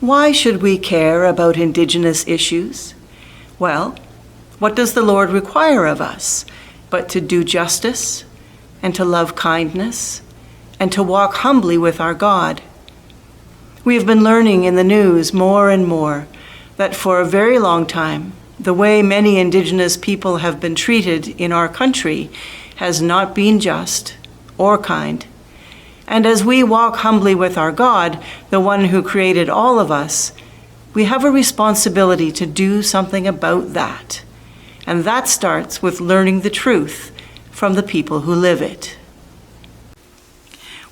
Why should we care about Indigenous issues? Well, what does the Lord require of us but to do justice and to love kindness and to walk humbly with our God? We have been learning in the news more and more that for a very long time, the way many Indigenous people have been treated in our country has not been just or kind. And as we walk humbly with our God, the one who created all of us, we have a responsibility to do something about that. And that starts with learning the truth from the people who live it.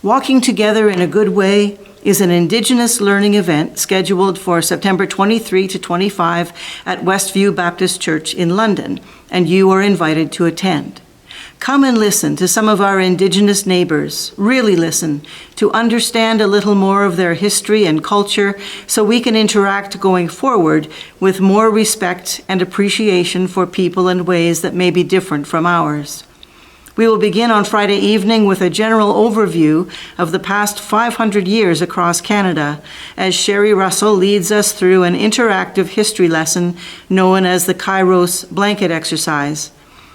Walking Together in a Good Way is an Indigenous learning event scheduled for September 23 to 25 at Westview Baptist Church in London, and you are invited to attend. Come and listen to some of our Indigenous neighbors, really listen, to understand a little more of their history and culture so we can interact going forward with more respect and appreciation for people in ways that may be different from ours. We will begin on Friday evening with a general overview of the past 500 years across Canada as Sherry Russell leads us through an interactive history lesson known as the Kairos Blanket Exercise,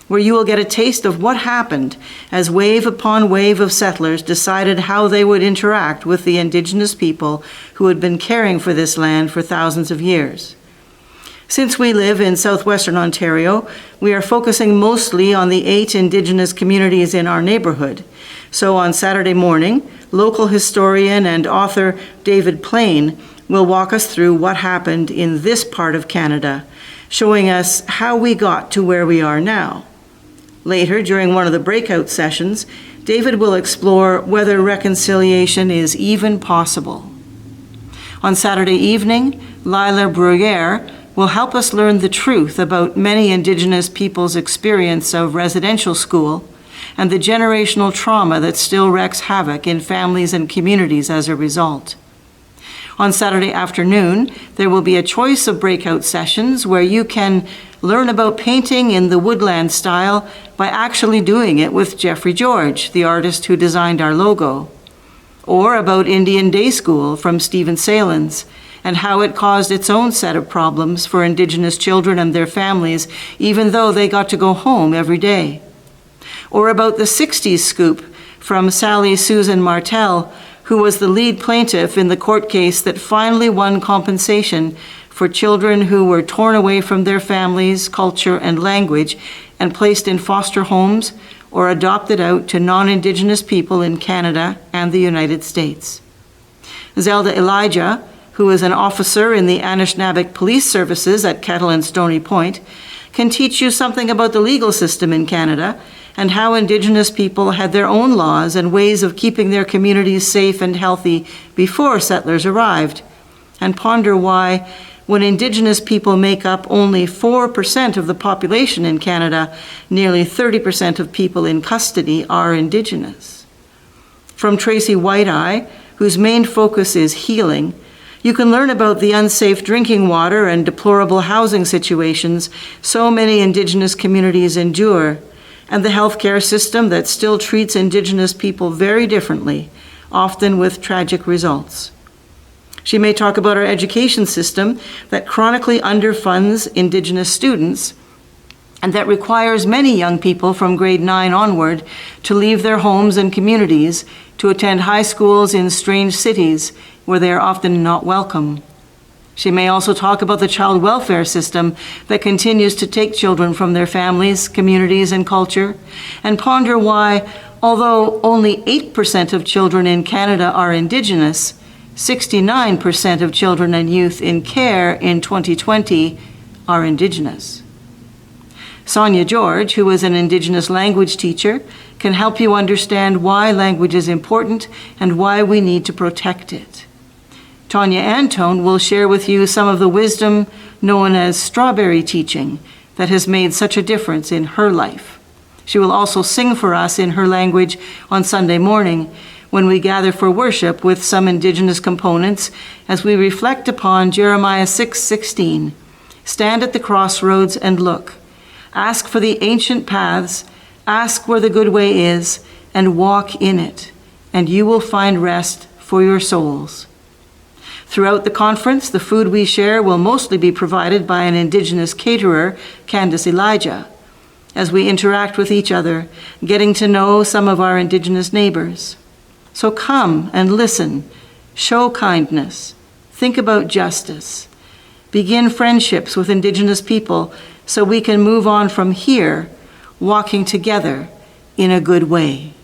where you will get a taste of what happened as wave upon wave of settlers decided how they would interact with the Indigenous people who had been caring for this land for thousands of years. Since we live in southwestern Ontario, we are focusing mostly on the 8 Indigenous communities in our neighborhood. So on Saturday morning, local historian and author David Plain will walk us through what happened in this part of Canada, showing us how we got to where we are now. Later, during one of the breakout sessions, David will explore whether reconciliation is even possible. On Saturday evening, Lila Bruyere will help us learn the truth about many Indigenous people's experience of residential school and the generational trauma that still wreaks havoc in families and communities as a result. On Saturday afternoon, there will be a choice of breakout sessions where you can learn about painting in the woodland style by actually doing it with Jeffrey George, the artist who designed our logo, or about Indian Day School from Stephen Salins, and how it caused its own set of problems for Indigenous children and their families, even though they got to go home every day. Or about the 60s scoop from Sally Susan Martel, who was the lead plaintiff in the court case that finally won compensation for children who were torn away from their families, culture, and language and placed in foster homes or adopted out to non-Indigenous people in Canada and the United States. Zelda Elijah, who is an officer in the Anishinaabeg Police Services at Kettle and Stony Point, can teach you something about the legal system in Canada and how Indigenous people had their own laws and ways of keeping their communities safe and healthy before settlers arrived, and ponder why, when Indigenous people make up only 4% of the population in Canada, nearly 30% of people in custody are Indigenous. From Tracy White-Eye, whose main focus is healing, you can learn about the unsafe drinking water and deplorable housing situations so many Indigenous communities endure, and the healthcare system that still treats Indigenous people very differently, often with tragic results. She may talk about our education system that chronically underfunds Indigenous students and that requires many young people from grade 9 onward to leave their homes and communities to attend high schools in strange cities where they are often not welcome. She may also talk about the child welfare system that continues to take children from their families, communities, and culture, and ponder why, although only 8% of children in Canada are Indigenous, 69% of children and youth in care in 2020 are Indigenous. Sonia George, who is an Indigenous language teacher, can help you understand why language is important and why we need to protect it. Tanya Antone will share with you some of the wisdom known as strawberry teaching that has made such a difference in her life. She will also sing for us in her language on Sunday morning when we gather for worship with some Indigenous components as we reflect upon Jeremiah 6:16. Stand at the crossroads and look. Ask for the ancient paths, ask where the good way is, and walk in it, and you will find rest for your souls. Throughout the conference, the food we share will mostly be provided by an Indigenous caterer, Candace Elijah, as we interact with each other, getting to know some of our Indigenous neighbors. So come and listen, show kindness, think about justice, begin friendships with Indigenous people so we can move on from here, walking together in a good way.